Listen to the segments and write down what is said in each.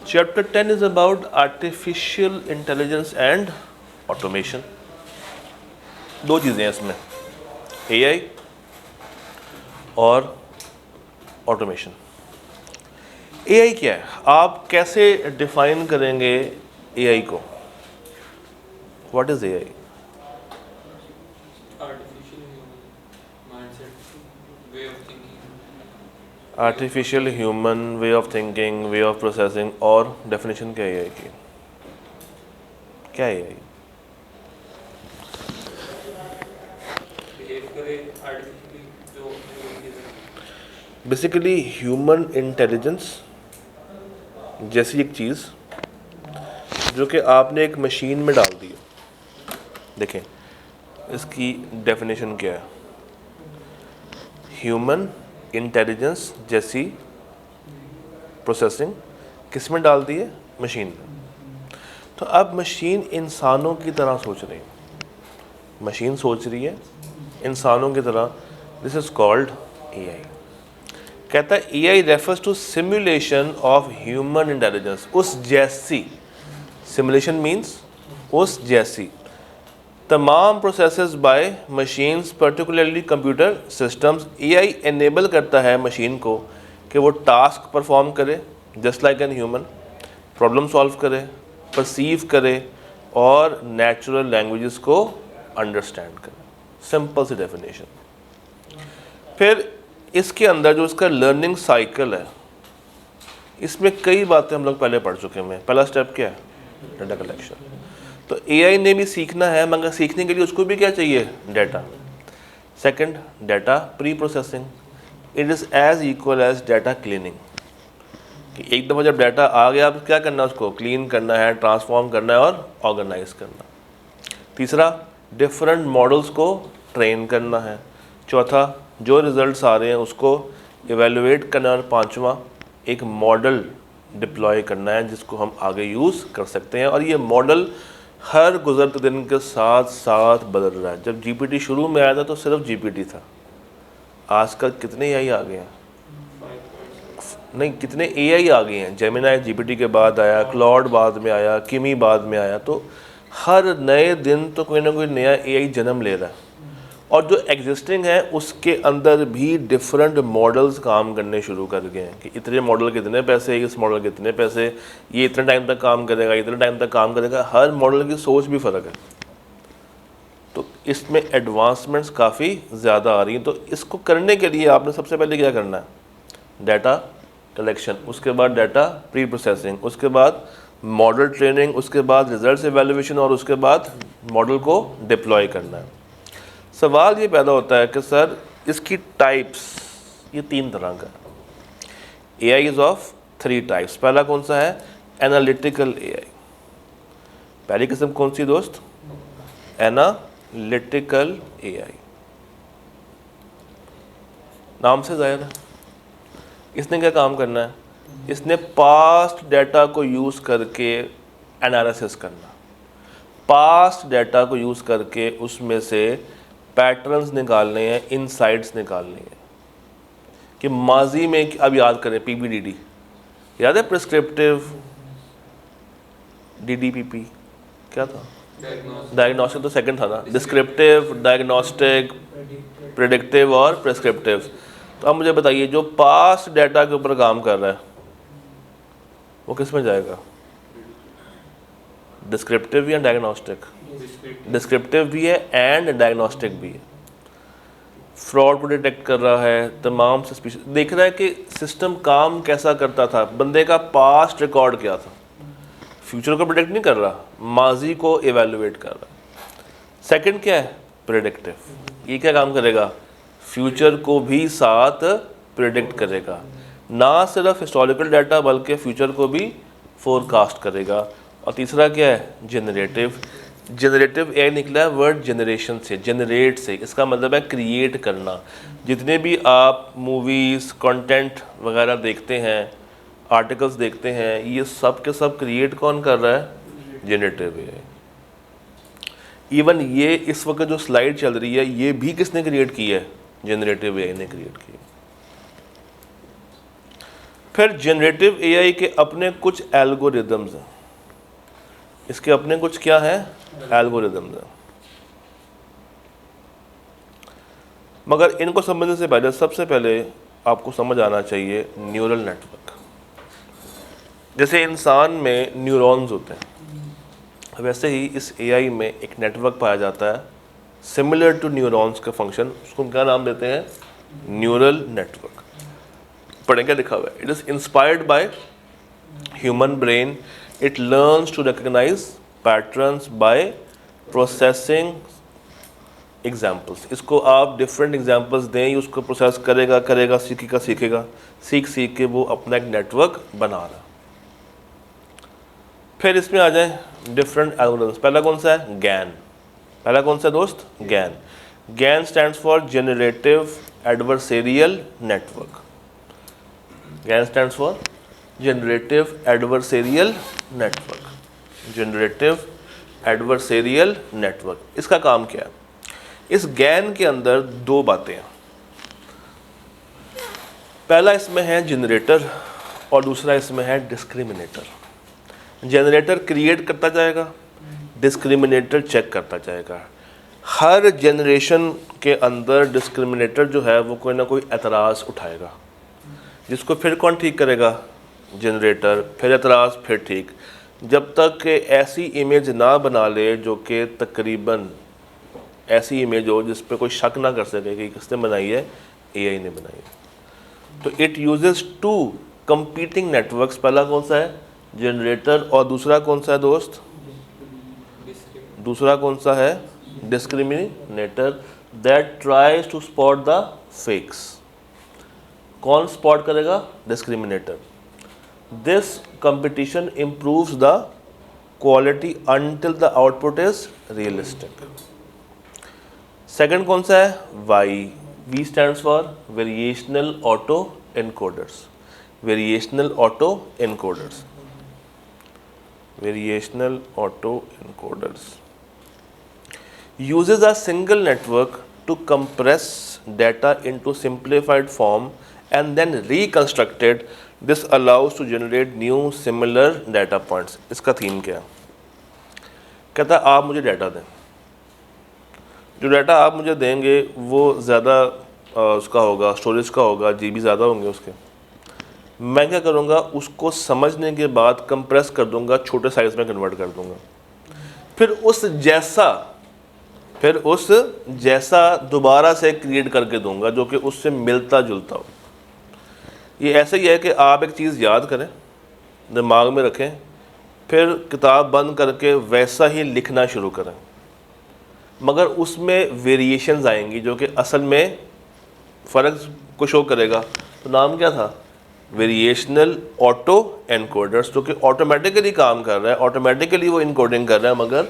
Chapter 10 is about artificial intelligence and automation. दो चीज़ें हैं इसमें, AI और ऑटोमेशन। AI क्या है, आप कैसे डिफाइन करेंगे AI को? What is AI? Artificial human way of thinking, way of processing. और डेफिनेशन क्या है AI की? क्या है AI? बेसिकली ह्यूमन इंटेलिजेंस जैसी एक चीज़ जो कि आपने एक मशीन में डाल दी है। देखें इसकी डेफिनेशन क्या है। ह्यूमन इंटेलिजेंस जैसी प्रोसेसिंग किस में डाल दी है? मशीन में। तो अब मशीन इंसानों की तरह सोच रही है, मशीन सोच रही है इंसानों की तरह। This is called AI। कहता है AI refers to simulation of human intelligence, उस जैसी। सिमुलेशन मीन्स उस जैसी तमाम processes by machines, particularly computer systems. AI enable करता है मशीन को कि वो टास्क परफॉर्म करे just like an human, problem solve करे, परसीव करे और नेचुरल लैंग्वेजेस को अंडरस्टैंड करे। सिंपल सी डेफिनेशन। फिर इसके अंदर जो इसका लर्निंग साइकिल है, इसमें कई बातें हम लोग पहले पढ़ चुके हैं। पहला स्टेप क्या है? Data collection. तो AI ने भी सीखना है, मगर सीखने के लिए उसको भी क्या चाहिए? Data. Second, data pre processing. It is as equal as data cleaning, कि एक दफ़ा जब डाटा आ गया अब क्या करना है? उसको क्लीन करना है, ट्रांसफॉर्म करना है और ऑर्गेनाइज करना। तीसरा, डिफरेंट मॉडल्स को ट्रेन करना है। चौथा, जो रिजल्ट्स आ रहे हैं उसको इवेलुएट करना। और पांचवा, एक मॉडल डिप्लॉय करना है जिसको हम आगे यूज़ कर सकते हैं। और ये मॉडल हर गुजरते दिन के साथ साथ बदल रहा है। जब GPT शुरू में आया था तो सिर्फ GPT था, आजकल कितने AI आ गए हैं? नहीं, कितने AI आ गए हैं। जेमिनाई GPT के बाद आया, क्लॉड बाद में आया, किमी बाद में आया। तो हर नए दिन तो कोई ना कोई नया AI जन्म ले रहा है। और जो एग्जिस्टिंग है उसके अंदर भी डिफरेंट मॉडल्स काम करने शुरू कर गए हैं कि इतने मॉडल के इतने पैसे, इस मॉडल के इतने पैसे, ये इतने टाइम तक काम करेगा, इतने टाइम तक काम करेगा। हर मॉडल की सोच भी फ़र्क है। तो इसमें एडवांसमेंट्स काफ़ी ज़्यादा आ रही हैं। तो इसको करने के लिए आपने सबसे पहले क्या करना है? डाटा कलेक्शन, उसके बाद डाटा प्री प्रोसेसिंग, उसके बाद मॉडल ट्रेनिंग, उसके बाद रिजल्ट्स एवेल्युएशन और उसके बाद मॉडल को डिप्लॉय करना है। सवाल ये पैदा होता है कि सर इसकी टाइप्स, ये तीन तरह का है। AI is of 3 types. पहला कौन सा है? Analytical AI। पहली किस्म कौन सी दोस्त? Analytical AI। नाम से जाहिर है। इसने क्या काम करना है? इसने पास्ट डाटा को यूज़ करके एनालिसिस करना, पास्ट डाटा को यूज़ करके उसमें से पैटर्न्स निकालने हैं, इनसाइट्स निकालने हैं कि माजी में। अब याद करें PBDD, याद है? प्रिस्क्रिप्टिव DDPP क्या था? डायग्नोस्टिक तो सेकंड था ना। डिस्क्रिप्टिव, डायग्नोस्टिक, प्रेडिक्टिव और प्रिस्क्रिप्टिव। तो अब मुझे बताइए, जो पास्ट डाटा के ऊपर काम कर रहा है वो किस में जाएगा? डिस्क्रिप्टिव या डायग्नोस्टिक? डिस्क्रिप्टिव भी है एंड डायग्नोस्टिक भी है। फ्रॉड को डिटेक्ट कर रहा है, तमाम सस्पिशियस देख रहा है कि सिस्टम काम कैसा करता था, बंदे का पास्ट रिकॉर्ड क्या था। फ्यूचर को प्रेडिक्ट नहीं कर रहा, माजी को इवेलुएट कर रहा। सेकंड क्या है? प्रेडिक्टिव। ये क्या काम करेगा? फ्यूचर को भी साथ प्रेडिक्ट करेगा, ना सिर्फ हिस्टोरिकल डाटा बल्कि फ्यूचर को भी फोरकास्ट करेगा। और तीसरा क्या है? जनरेटिव। जनरेटिव AI निकला है वर्ड जनरेशन से, जनरेट से। इसका मतलब है क्रिएट करना। जितने भी आप मूवीज़, कंटेंट वगैरह देखते हैं, आर्टिकल्स देखते हैं, ये सब के सब क्रिएट कौन कर रहा है? Generative AI। इवन ये इस वक्त जो स्लाइड चल रही है ये भी किसने क्रिएट की है? जनरेटिव AI ने क्रिएट की है। फिर जनरेटिव एआई के अपने कुछ एल्गोरिदम्स हैं, इसके अपने कुछ क्या हैं, एल्गोरिदम्स हैं। मगर इनको समझने से पहले सबसे पहले आपको समझ आना चाहिए न्यूरल नेटवर्क। जैसे इंसान में न्यूरॉन्स होते हैं, वैसे ही इस एआई में एक नेटवर्क पाया जाता है सिमिलर टू न्यूरॉन्स का फंक्शन, उसको क्या नाम देते हैं, न्यूरल नेटवर्क। पढ़ें क्या लिखा हुआ है, it is inspired by human brain, it learns to recognise patterns by processing examples. इसको आप डिफरेंट एग्जाम्पल्स दें, उसको प्रोसेस करेगा करेगा सीखेगा सीखेगा, सीख के वो अपना एक नेटवर्क बना रहा। फिर इसमें आ जाए डिफरेंट एल्गोरिथम्स। पहला कौन सा है, गैन। पहला कौन सा दोस्त, GAN. GAN stands for generative adversarial network. GAN stands for generative adversarial network. Generative adversarial network. इसका काम क्या है, इस गैन के अंदर दो बातें हैं। पहला इसमें है जनरेटर और दूसरा इसमें है डिस्क्रिमिनेटर। जनरेटर क्रिएट करता जाएगा, डिस्क्रिमिनेटर चेक करता जाएगा। हर जनरेशन के अंदर डिस्क्रिमिनेटर जो है वो कोई ना कोई एतराज़ उठाएगा, जिसको फिर कौन ठीक करेगा, जनरेटर, फिर एतराज़, फिर ठीक, जब तक कि ऐसी इमेज ना बना ले जो कि तकरीबन ऐसी इमेज हो जिस पे कोई शक ना कर सके कि किसने बनाई है, एआई ने बनाई है। तो it uses two competing networks. पहला कौन सा है, जनरेटर, और दूसरा कौन सा है दोस्त, दूसरा कौन सा है, discriminator, that tries to spot the fakes. कौन स्पॉट करेगा, discriminator. This competition improves the quality until the output is realistic. Second कौन सा है, वाई। V stands for variational auto encoders. Variational auto encoders. Variational auto encoders uses a single network to compress data into simplified form and then reconstruct it. This allows to generate new similar data points. इसका theme क्या है, कहता है आप मुझे data दें, जो data आप मुझे देंगे वो ज़्यादा उसका होगा, स्टोरेज का होगा, जीबी ज़्यादा होंगे उसके। मैं क्या करूँगा, उसको समझने के बाद कंप्रेस कर दूँगा, छोटे साइज़ में कन्वर्ट कर दूँगा, फिर उस जैसा दोबारा से क्रिएट करके दूँगा जो कि उससे मिलता जुलता हो। ये ऐसे ही है कि आप एक चीज़ याद करें, दिमाग में रखें, फिर किताब बंद करके वैसा ही लिखना शुरू करें, मगर उसमें वेरिएशंस आएंगी जो कि असल में फ़र्क को शो करेगा। तो नाम क्या था, वेरिएशनल ऑटो एनकोडर्स, जो कि ऑटोमेटिकली काम कर रहा है, ऑटोमेटिकली वो इनकोडिंग कर रहा है मगर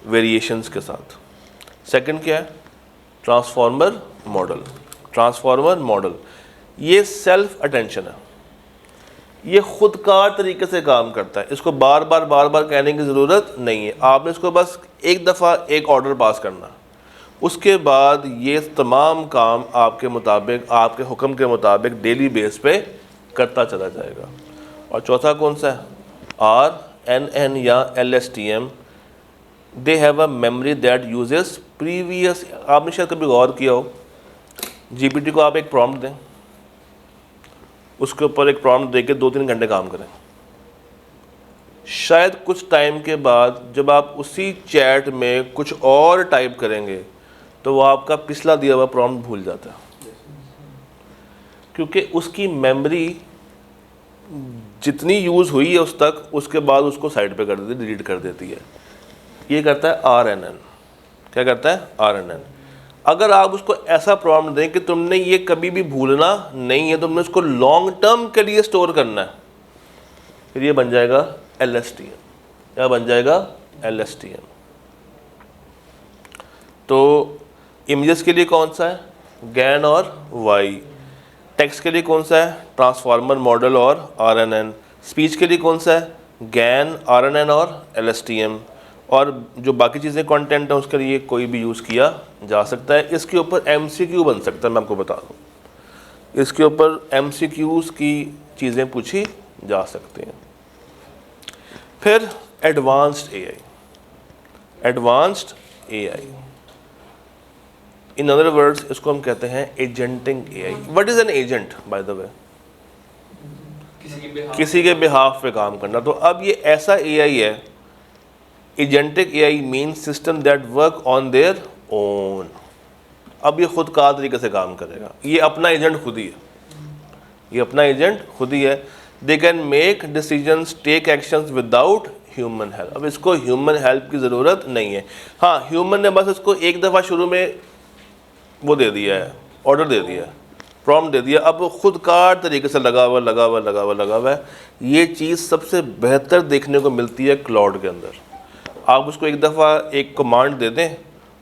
वेरिएशंस के साथ। सेकंड क्या है, ट्रांसफॉर्मर मॉडल। ट्रांसफॉर्मर मॉडल ये सेल्फ अटेंशन है, ये खुदकार तरीके से काम करता है, इसको बार बार कहने की ज़रूरत नहीं है। आपने इसको बस एक दफ़ा एक ऑर्डर पास करना, उसके बाद ये तमाम काम आपके मुताबिक, आपके हुक्म के मुताबिक डेली बेस पे करता चला जाएगा। और चौथा कौन सा है, RNN या LSTM। They have a memory that uses previous. आपने शायद कभी गौर किया हो, GPT को आप एक प्रॉम्प्ट दें, उसके ऊपर एक प्रॉम्प्ट दे के 2-3 घंटे काम करें, शायद कुछ टाइम के बाद जब आप उसी चैट में कुछ और टाइप करेंगे तो वो आपका पिछला दिया हुआ प्रॉम्प्ट भूल जाता है, क्योंकि उसकी मेमोरी जितनी यूज़ हुई है उस तक, उसके बाद उसको साइड पे कर देती, डिलीट कर देती है। ये करता है RNN। क्या करता है, RNN। अगर आप उसको ऐसा प्रॉम्प्ट दें कि तुमने ये कभी भी भूलना नहीं है, तुमने उसको लॉन्ग टर्म के लिए स्टोर करना है, फिर ये बन जाएगा LSTM। क्या बन जाएगा, LSTM। तो इमेजेस के लिए कौन सा है, गैन और वाई। टेक्स्ट के लिए कौन सा है, ट्रांसफॉर्मर मॉडल और RNN। स्पीच के लिए कौन सा है, गैन, RNN और LSTM। और जो बाकी चीज़ें कंटेंट है उसके लिए कोई भी यूज़ किया जा सकता है। इसके ऊपर MCQ बन सकता है, मैं आपको बता दूँ, इसके ऊपर MCQs की चीज़ें पूछी जा सकती हैं। फिर advanced AI, advanced AI, in other words इसको हम कहते हैं agentic AI. What is an agent by the way? किसी के बिहाफ पे काम करना। तो अब ये ऐसा एआई है, agentic AI means system that work on their own. अब ये खुद का तरीके से काम करेगा, ये अपना एजेंट खुद ही है, ये अपना एजेंट खुद ही है। They can make decisions, take actions without human help. अब इसको ह्यूमन हेल्प की ज़रूरत नहीं है। हाँ, ह्यूमन ने बस इसको एक दफ़ा शुरू में वो दे दिया है, ऑर्डर दे दिया है, प्रॉम्प्ट दे दिया, अब वो खुद कार तरीके से लगा हुआ है। ये चीज़ सबसे बेहतर देखने को मिलती है क्लाउड के अंदर। आप उसको एक दफ़ा एक कमांड दे दें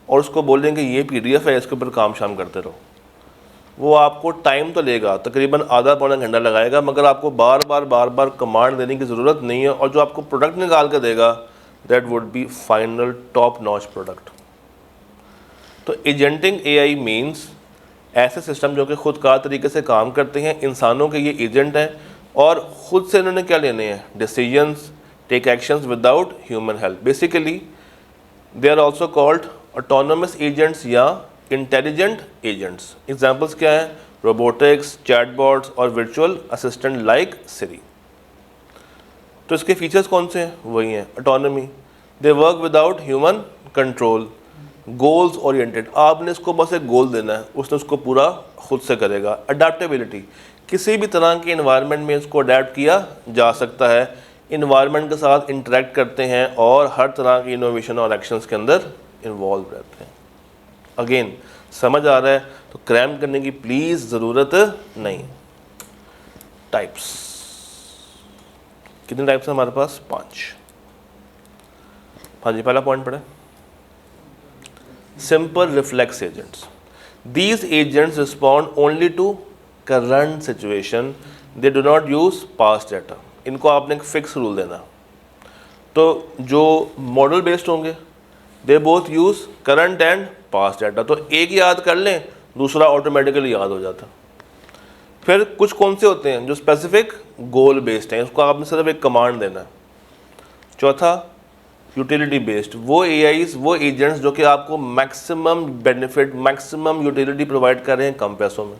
और उसको बोलें कि ये PDF है, इसके ऊपर काम शाम करते रहो। वो आपको टाइम तो लेगा, तकरीबन आधा पौना घंटा लगाएगा, मगर आपको बार बार कमांड देने की ज़रूरत नहीं है, और जो आपको प्रोडक्ट निकाल कर देगा that would be final top notch product. तो एजेंटिंग एआई मीन्स ऐसे सिस्टम जो कि खुद कार तरीके से काम करते हैं, इंसानों के ये एजेंट हैं और ख़ुद से इन्होंने क्या लेने हैं, decisions, take actions without human help. Basically they are also called autonomous agents या इंटेलिजेंट एजेंट्स। एग्जाम्पल्स क्या हैं? रोबोटिक्स, चैटबॉट्स और वर्चुअल असिस्टेंट लाइक सिरी। तो इसके फीचर्स कौन से हैं? वही हैं, autonomy, they work without human control, goals oriented, आपने इसको बस एक गोल देना है, उसने उसको पूरा खुद से करेगा। अडेप्टेबिलिटी, किसी भी तरह के इन्वायरमेंट में इसको अडेप्ट किया जा सकता है, इन्वायरमेंट के साथ इंटरेक्ट करते हैं और हर तरह की इनोवेशन और एक्शंस के अंदर इन्वॉल्व रहते हैं। अगेन समझ आ रहा है? तो क्रैम करने की प्लीज़ ज़रूरत नहीं। टाइप्स, कितने टाइप्स हैं हमारे पास? 5। हाँ जी, पहला पॉइंट पढ़े, simple reflex agents. These agents respond only to current situation. They do not use past data. इनको आपने एक फिक्स रूल देना। तो जो मॉडल बेस्ड होंगे they both use current and past data, तो एक याद कर लें, दूसरा ऑटोमेटिकली याद हो जाता। फिर कुछ कौन से होते हैं जो स्पेसिफिक गोल बेस्ड हैं, उसको आपने सिर्फ एक कमांड देना है। चौथा यूटिलिटी बेस्ड, वो एआईज, वो एजेंट्स जो कि आपको maximum benefit, maximum utility provide कर रहे हैं कम पैसों में।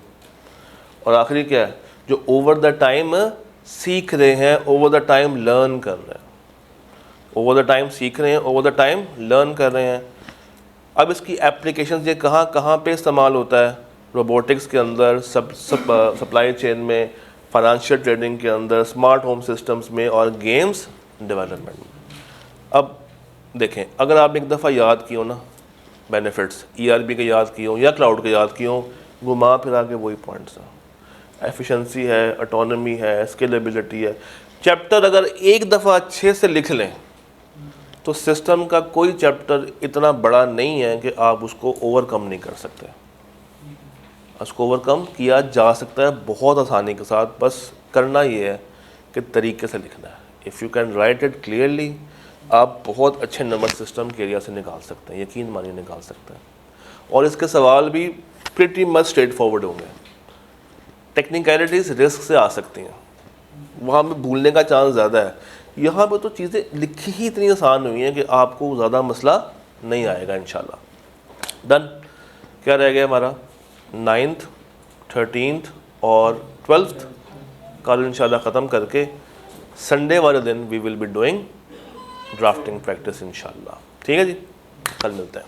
और आखिरी क्या है? जो ओवर द टाइम सीख रहे हैं, ओवर द टाइम लर्न कर रहे हैं, ओवर द टाइम सीख रहे हैं, ओवर द टाइम लर्न कर रहे हैं। अब इसकी एप्लीकेशंस ये कहाँ पे इस्तेमाल होता है? रोबोटिक्स के अंदर, सप्लाई चेन में, फाइनेंशियल ट्रेडिंग के अंदर, स्मार्ट होम सिस्टम्स में और गेम्स डेवलपमेंट में। अब देखें, अगर आप एक दफ़ा याद किए हो ना बेनिफिट्स, ERP के याद किए हो या क्लाउड के याद किए हो, घुमा फिरा के वही पॉइंट्स हैं। एफिशिएंसी है, ऑटोनॉमी है, स्केलेबिलिटी है। चैप्टर अगर एक दफ़ा अच्छे से लिख लें तो सिस्टम का कोई चैप्टर इतना बड़ा नहीं है कि आप उसको ओवरकम नहीं कर सकते। उसको ओवरकम किया जा सकता है बहुत आसानी के साथ, बस करना ये है कि तरीके से लिखना है। If you can write it clearly, आप बहुत अच्छे नंबर सिस्टम के एरिया से निकाल सकते हैं, यकीन मानिए निकाल सकते हैं। और इसके सवाल भी प्रिटी मच स्ट्रेट फॉरवर्ड होंगे। टेक्निकलिटीज़ रिस्क से आ सकती हैं, वहाँ पे भूलने का चांस ज़्यादा है। यहाँ पे तो चीज़ें लिखी ही इतनी आसान हुई हैं कि आपको ज़्यादा मसला नहीं आएगा इंशाल्लाह। डन। क्या रह गया हमारा? 9th, 13th और 12th कल इंशाल्लाह ख़त्म करके संडे वाले दिन we will be doing drafting practice इंशाल्लाह। ठीक है जी, कल मिलते हैं।